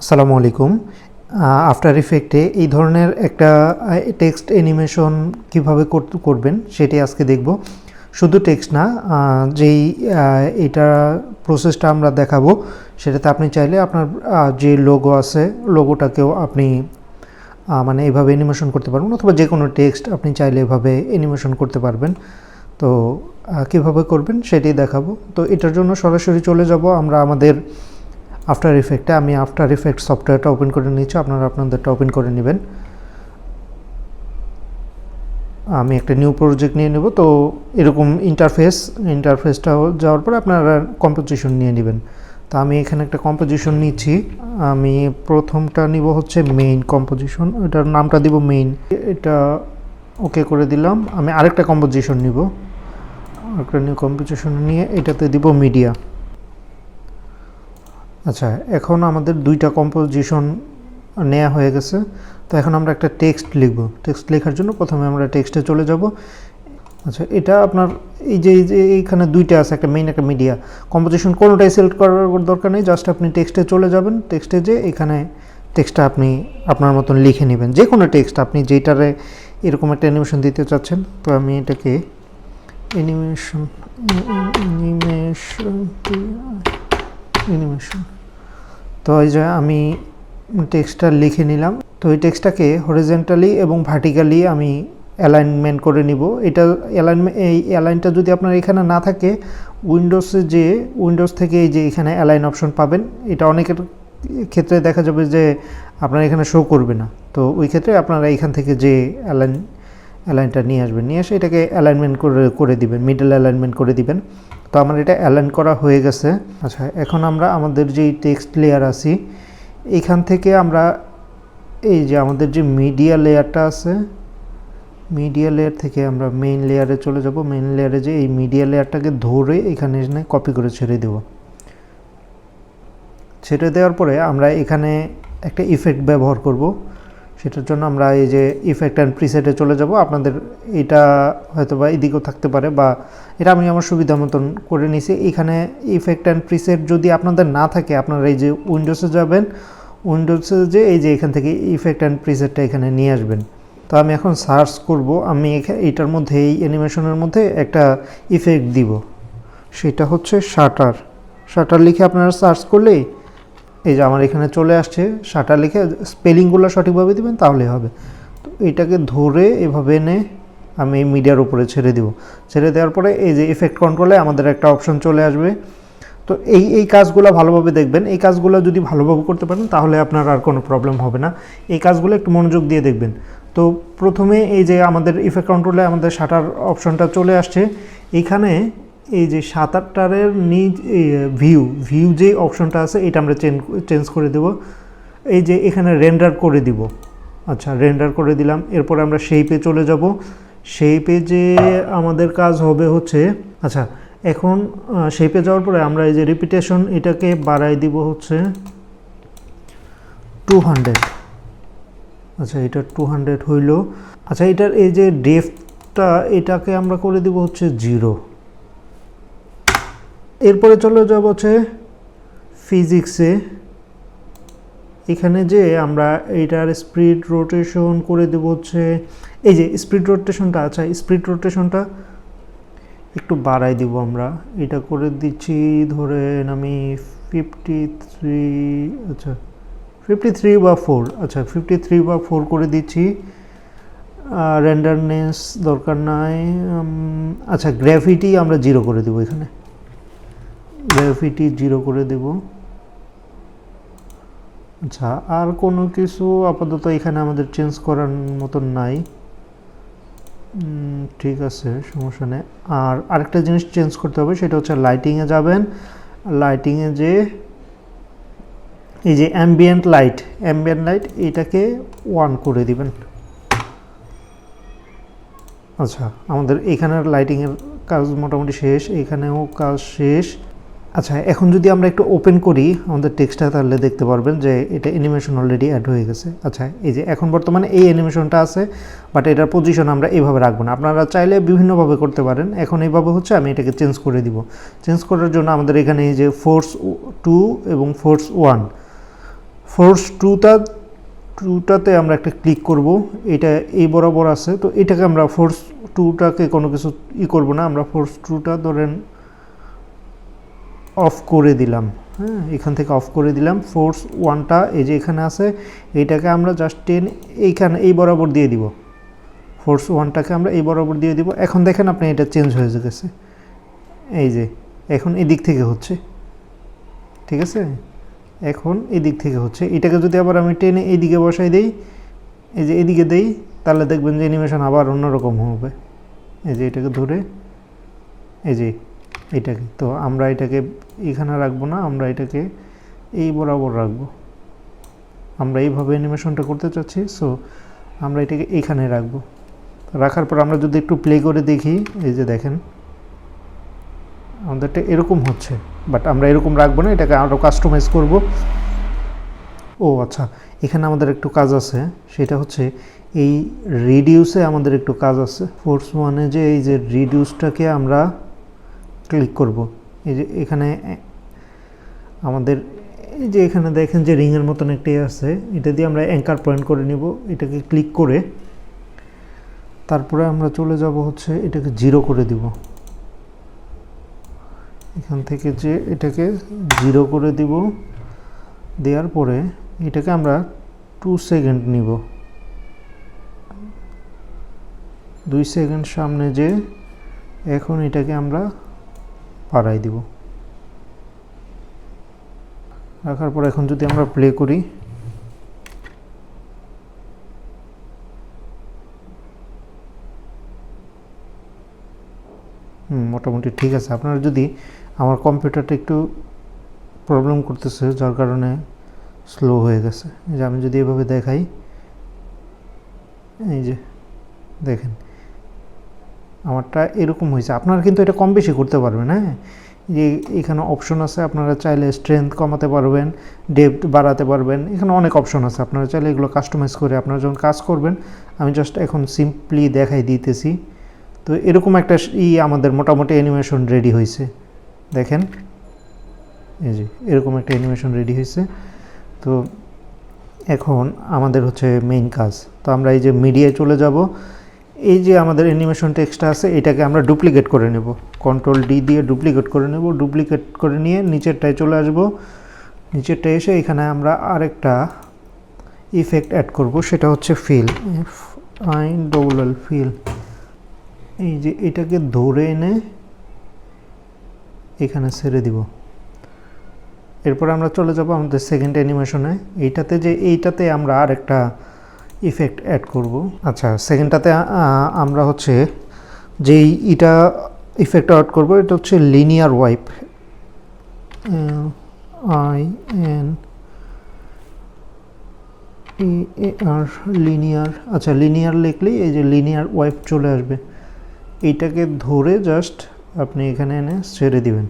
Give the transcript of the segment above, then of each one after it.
আসসালামু আলাইকুম। আফটার ইফেক্টে এই ধরনের একটা টেক্সট অ্যানিমেশন কীভাবে করবেন সেটি আজকে দেখব। শুধু টেক্সট না, যেই এটা প্রসেসটা আমরা দেখাবো সেটাতে আপনি চাইলে আপনার যে লোগো আছে লোগোটাকেও আপনি মানে এভাবে অ্যানিমেশন করতে পারবেন, অথবা যে কোনো টেক্সট আপনি চাইলে এভাবে অ্যানিমেশন করতে পারবেন। তো কীভাবে করবেন সেটাই দেখাবো। তো এটার জন্য সরাসরি চলে যাব আমরা আমাদের আফটার ইফেক্টে। আমি আফটার ইফেক্ট সফটওয়্যারটা ওপেন করে নিচ্ছি, আপনারা আপনাদেরটা ওপেন করে নেবেন। আমি একটা নিউ প্রজেক্ট নিয়ে নেব। তো এরকম ইন্টারফেসটা যাওয়ার পর আপনারা কম্পোজিশন নিয়ে নেবেন। তো আমি এখানে একটা কম্পোজিশন নিচ্ছি। আমি প্রথমটা নিব হচ্ছে মেইন কম্পোজিশন, এটার নামটা দিব মেইন। এটা ওকে করে দিলাম। আমি আরেকটা কম্পোজিশন নিব, আরেকটা নিউ কম্পোজিশন নিয়ে এটাতে দিব মিডিয়া। আচ্ছা, এখন আমাদের দুইটা কম্পোজিশন নেওয়া হয়ে গেছে। তো এখন আমরা একটা টেক্সট লিখব। টেক্সট লেখার জন্য প্রথমে আমরা টেক্সটে চলে যাব। আচ্ছা, এটা আপনার এই যে এইখানে দুইটা আছে, একটা মেইন একটা মিডিয়া। কম্পোজিশন কোনোটাই সিলেক্ট করার দরকার নেই, জাস্ট আপনি টেক্সটে চলে যাবেন। টেক্সটে যে এখানে টেক্সটটা আপনি আপনার মতন লিখে নেবেন, যে কোনো টেক্সট আপনি যেটারে এরকম একটা অ্যানিমেশন দিতে চাচ্ছেন। তো আমি এটাকে অ্যানিমেশন তো এই যে আমি টেক্সটটা লিখে নিলাম। তো এই টেক্সটটাকে হরিজন্টালি এবং ভার্টিক্যালি আমি অ্যালাইনমেন্ট করে নিব। এটা এই অ্যালাইনটা যদি আপনার এখানে না থাকে, উইন্ডোজ থেকে এই যে এখানে অ্যালাইন অপশন পাবেন। এটা অনেকের ক্ষেত্রে দেখা যাবে যে আপনার এখানে শো করবে না। তো ওই ক্ষেত্রে আপনারা এখান থেকে যে অ্যালাইনটা নিয়ে আসবেন, নিয়ে এসে এটাকে অ্যালাইনমেন্ট করে দিবেন, মিডল অ্যালাইনমেন্ট করে দিবেন। তো আমার এটা অ্যালাইন করা হয়ে গেছে। আচ্ছা, এখন আমরা আমাদের যেই টেক্সট লেয়ার আছি এইখান থেকে আমরা এই যে আমাদের যে মিডিয়া লেয়ারটা আছে, মিডিয়া লেয়ার থেকে আমরা মেইন লেয়ারে চলে যাব। মেইন লেয়ারে যে এই মিডিয়া লেয়ারটাকে ধরে এখানে কপি করে ছেড়ে দেব। ছেড়ে দেওয়ার পরে আমরা এখানে একটা ইফেক্ট ব্যবহার করব। সেটার জন্য আমরা এই যে ইফেক্ট অ্যান্ড প্রিসেটে চলে যাব। আপনাদের এটা হয়তো বা এদিকেও থাকতে পারে, বা এটা আমি আমার সুবিধা মতন করে নিছি। এখানে ইফেক্ট অ্যান্ড প্রিসেট যদি আপনাদের না থাকে, আপনারা এই যে উইন্ডোজে যাবেন, উইন্ডোজে যে এই যে এখান থেকে ইফেক্ট অ্যান্ড প্রিসেটটা এখানে নিয়ে আসবেন। তো আমি এখন সার্চ করব, আমি এইটার মধ্যে এই অ্যানিমেশনের মধ্যে একটা ইফেক্ট দিব, সেটা হচ্ছে শাটার লিখে আপনারা সার্চ করলেই এই যে আমার এখানে চলে আসছে। শাটার লিখে স্পেলিংগুলো সঠিকভাবে দিবেন তাহলে হবে। তো এইটাকে ধরে এভাবে এনে আমি মিডিয়ার উপরে ছেড়ে দিব। ছেড়ে দেওয়ার পরে এই যে ইফেক্ট কন্ট্রোলে আমাদের একটা অপশন চলে আসবে। তো এই কাজগুলো ভালোভাবে দেখবেন। এই কাজগুলো যদি ভালোভাবে করতে পারেন তাহলে আপনার আর কোনো প্রবলেম হবে না। এই কাজগুলো একটু মনোযোগ দিয়ে দেখবেন। তো প্রথমে এই যে আমাদের ইফেক্ট কন্ট্রোলে আমাদের শাটার অপশনটা চলে আসছে। এইখানে এই যে শাটারের নিজ ভিউ যে অপশনটা আছে এটা আমরা চেঞ্জ করে দেব। এই যে এখানে রেন্ডার করে দিব। আচ্ছা, রেন্ডার করে দিলাম। এরপর আমরা শেপে চলে যাব। শেপে যে আমাদের কাজ হবে হচ্ছে, আচ্ছা এখন শেপে যাওয়ার পরে আমরা এই যে রিপিটেশন এটাকে বাড়াই দিব হচ্ছে 200। আচ্ছা, এটা 200 হইল। আচ্ছা, এটার এই যে ডেপথটা এটাকে আমরা করে দিব হচ্ছে 0। এরপরে চলে যাব হচ্ছে ফিজিক্সে। এখানে যে আমরা এইটার স্পিড রোটেশন করে দেব হচ্ছে এই যে স্পিড রোটেশনটা। আচ্ছা, স্পিড রোটেশনটা একটু বাড়াই দিব আমরা। এটা করে দিচ্ছি ধরেন আমি 53। আচ্ছা, 53 বা 4। আচ্ছা, 53 বা 4 করে দিচ্ছি। রেন্ডারনেস দরকার নাই। আচ্ছা, গ্র্যাভিটি আমরা 0 করে দেব। এখানে গ্র্যাভিটি 0 করে দেব। আচ্ছা, আর কোনো কিছু আপাতত এখানে আমাদের চেঞ্জ করার মতন নাই। ঠিক আছে, সমস্যা নেই। আর আরেকটা জিনিস চেঞ্জ করতে হবে, সেটা হচ্ছে লাইটিংয়ে যাবেন। লাইটিংয়ে যে এই যে অ্যাম্বিয়েন্ট লাইট এটাকে 1 করে দিবেন। আচ্ছা, আমাদের এখানের লাইটিংয়ের কাজ মোটামুটি শেষ, এখানেও কাজ শেষ। আচ্ছা, এখন যদি আমরা একটু ওপেন করি আমাদের টেক্সটটা, তাহলে দেখতে পারবেন যে এটা অ্যানিমেশন অলরেডি অ্যাড হয়ে গেছে। আচ্ছা, এই যে এখন বর্তমানে এই অ্যানিমেশনটা আছে, বাট এটার পজিশন আমরা এইভাবে রাখবো না। আপনারা চাইলে বিভিন্নভাবে করতে পারেন। এখন এইভাবে হচ্ছে আমি এটাকে চেঞ্জ করে দিব। চেঞ্জ করার জন্য আমাদের এখানে এই যে ফোর্স 2 এবং ফোর্স 1 ফোর্স টুটাতে আমরা একটা ক্লিক করব, এটা এই বরাবর আছে, তো এটাকে আমরা ফোর্স টুটাকে কোনো কিছু করব না, আমরা ফোর্স টুটা ধরেন অফ করে দিলাম। হ্যাঁ, এখান থেকে অফ করে দিলাম। ফোর্স ওয়ানটা এই যে এখানে আছে, এইটাকে আমরা জাস্ট এইখানে এই বরাবর দিয়ে দিব। ফোর্স ওয়ানটাকে আমরা এই বরাবর দিয়ে দিব। এখন দেখেন আপনি এটা চেঞ্জ হয়ে গেছে, এই যে এখন এদিক থেকে হচ্ছে, ঠিক আছে, এখন এদিক থেকে হচ্ছে। এটাকে যদি আবার আমি টেনে এইদিকে বসাই দিই, এই যে এদিকে দেই, তাহলে দেখবেন যে অ্যানিমেশন আবার অন্যরকম হবে। এই যে এটাকে ধরে এই যে এটাকে, তো আমরা এটাকে এখানে রাখবো না, আমরা এটাকে এই বরাবর রাখবো। আমরা এইভাবে অ্যানিমেশনটা করতে চাচ্ছি, সো আমরা এটাকে এইখানে রাখবো। রাখার পর আমরা যদি একটু প্লে করে দেখি, এই যে দেখেন আমাদেরটা এরকম হচ্ছে, বাট আমরা এরকম রাখবো না, এটাকে আরও কাস্টমাইজ করব। ও আচ্ছা, এখানে আমাদের একটু কাজ আছে, সেটা হচ্ছে এই রিডিউসে আমাদের একটু কাজ আছে। ফোর্স ওয়ানে যে এই যে রিডিউসটাকে আমরা ক্লিক করব, এই যে এখানে আমাদের এই যে এখানে দেখেন যে রিংয়ের মতন একটি আছে, এটা দিয়ে আমরা অ্যাঙ্কার পয়েন্ট করে নিব। এটাকে ক্লিক করে তারপরে আমরা চলে যাব হচ্ছে এটাকে 0 করে দিব। এখান থেকে যে এটাকে 0 করে দিব, দেওয়ার পরে এটাকে আমরা 2 সেকেন্ড নিব। 2 সেকেন্ড সামনে যে এখন এটাকে আমরা বাড়াই দিব। রাখার পর এখন যদি আমরা প্লে করি, মোটামুটি ঠিক আছে। আপনারা যদি, আমার কম্পিউটারটা একটু প্রবলেম করতেছে, যার কারণে স্লো হয়ে গেছে। এই যে আমি যদি এভাবে দেখাই, এই যে দেখেন আমারটা এরকম হয়েছে। আপনারা কিন্তু এটা কম বেশি করতে পারবেন। হ্যাঁ, যে এখানে অপশন আছে, আপনারা চাইলে স্ট্রেংথ কমাতে পারবেন, ডেপথ বাড়াতে পারবেন, এখানে অনেক অপশন আছে। আপনারা চাইলে এগুলো কাস্টমাইজ করে আপনারা যখন কাজ করবেন, আমি জাস্ট এখন সিম্পলি দেখাই দিতেছি। তো এরকম একটা আমাদের মোটামুটি অ্যানিমেশন রেডি হয়েছে, দেখেন এই যে এরকম একটা অ্যানিমেশন রেডি হয়েছে। তো এখন আমাদের হচ্ছে মেইন কাজ। তো আমরা এই যে মিডিয়ায় চলে যাব। এই যে আমাদের অ্যানিমেশন টেক্সটটা আছে, এটাকে আমরা ডুপ্লিকেট করে নেব, কন্ট্রোল ডি দিয়ে ডুপ্লিকেট করে নেব। ডুপ্লিকেট করে নিয়ে নিচেরটায় চলে আসব। নিচেরটায় এসে এখানে আমরা আরেকটা ইফেক্ট অ্যাড করব, সেটা হচ্ছে ফিল, ফিল। এই যে এটাকে ধরে এনে এখানে ছেড়ে দিব। এরপর আমরা চলে যাব আমাদের সেকেন্ড অ্যানিমেশনে। এইটাতে আমরা আরেকটা ইফেক্ট অ্যাড করব। আচ্ছা, সেকেন্ডটাতে আমরা হচ্ছে যেই এটা ইফেক্ট অ্যাড করব, এটা হচ্ছে লিনিয়ার ওয়াইপ, LINEAR, লিনিয়ার। আচ্ছা, লিনিয়ার লিখলেই এই যে লিনিয়ার ওয়াইপ চলে আসবে। এইটাকে ধরে জাস্ট আপনি এখানে এনে ছেড়ে দিবেন।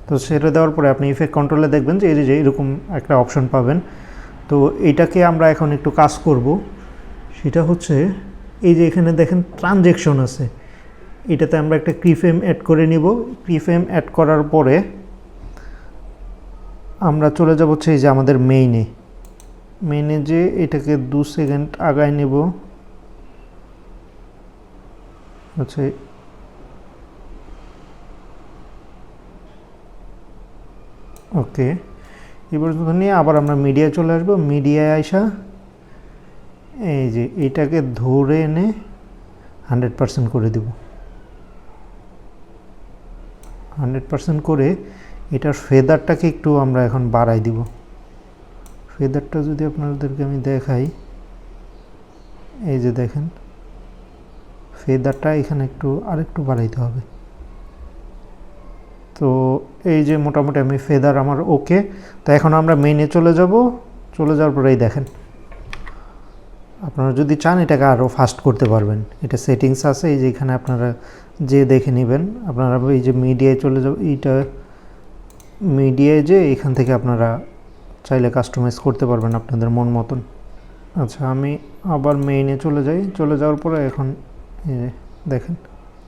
তো ছেড়ে দেওয়ার পরে আপনি ইফেক্ট কন্ট্রোলে দেখবেন যে এই যে এরকম একটা অপশন পাবেন। তো এইটাকে আমরা এখন একটু কাজ করব, সেটা হচ্ছে এই যে এখানে দেখেন ট্রানজ্যাকশন আছে, এটাতে আমরা একটা কিফ্রেম অ্যাড করে নিব। কিফ্রেম অ্যাড করার পরে আমরা চলে যাব হচ্ছে এই যে আমাদের মেইনে যে এটাকে 2 সেকেন্ড আগায় নেব। আচ্ছা, ওকে, এবার নিয়ে আবার আমরা মিডিয়ায় চলে আসবো। মিডিয়ায় আসা এই যে এটাকে ধরে এনে 100% করে দেব। 100% করে এটার ফেদারটাকে একটু আমরা এখন বাড়াই দিব। ফেদারটা যদি আপনাদেরকে আমি দেখাই, এই যে দেখেন ফেদারটা এখানে আরেকটু বাড়াইতে হবে। তো এই যে মোটামুটি আমি ফেদার আমার ওকে। তো এখন আমরা মেইনে চলে যাওয়ার পরেই দেখেন, আপনারা যদি চান এটাকে আরও ফাস্ট করতে পারবেন। এটা সেটিংস আছে, এই যে এখানে আপনারা যে দেখে নেবেন। আপনারা এই যে মিডিয়ায় চলে যাব, এইটা মিডিয়ায় যে এখান থেকে আপনারা চাইলে কাস্টমাইজ করতে পারবেন আপনাদের মন মতন। আচ্ছা, আমি আবার মেইনে চলে যাওয়ার পরে এখন এই যে দেখেন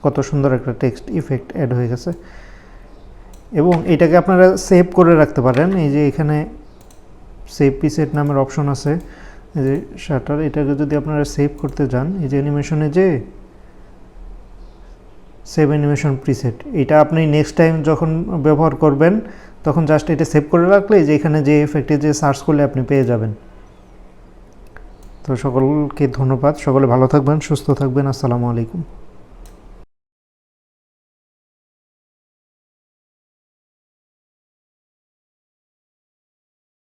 কত সুন্দর একটা টেক্সট ইফেক্ট অ্যাড হয়ে গেছে। এবং এটাকে আপনারা সেভ করে রাখতে পারেন। এই যে এখানে সেভ প্রিসেট নামের অপশন আছে, এই যে শাটার, এটাকে যদি আপনারা সেভ করতে যান, এই যে অ্যানিমেশনে যে সেভ অ্যানিমেশন প্রিসেট, এটা আপনি নেক্সট টাইম যখন ব্যবহার করবেন তখন জাস্ট এটা সেভ করে রাখলে যে এখানে যে ইফেক্টে যে সার্চ করলে আপনি পেয়ে যাবেন। তো সকলকে ধন্যবাদ, সকলে ভালো থাকবেন, সুস্থ থাকবেন, আসসালামু আলাইকুম।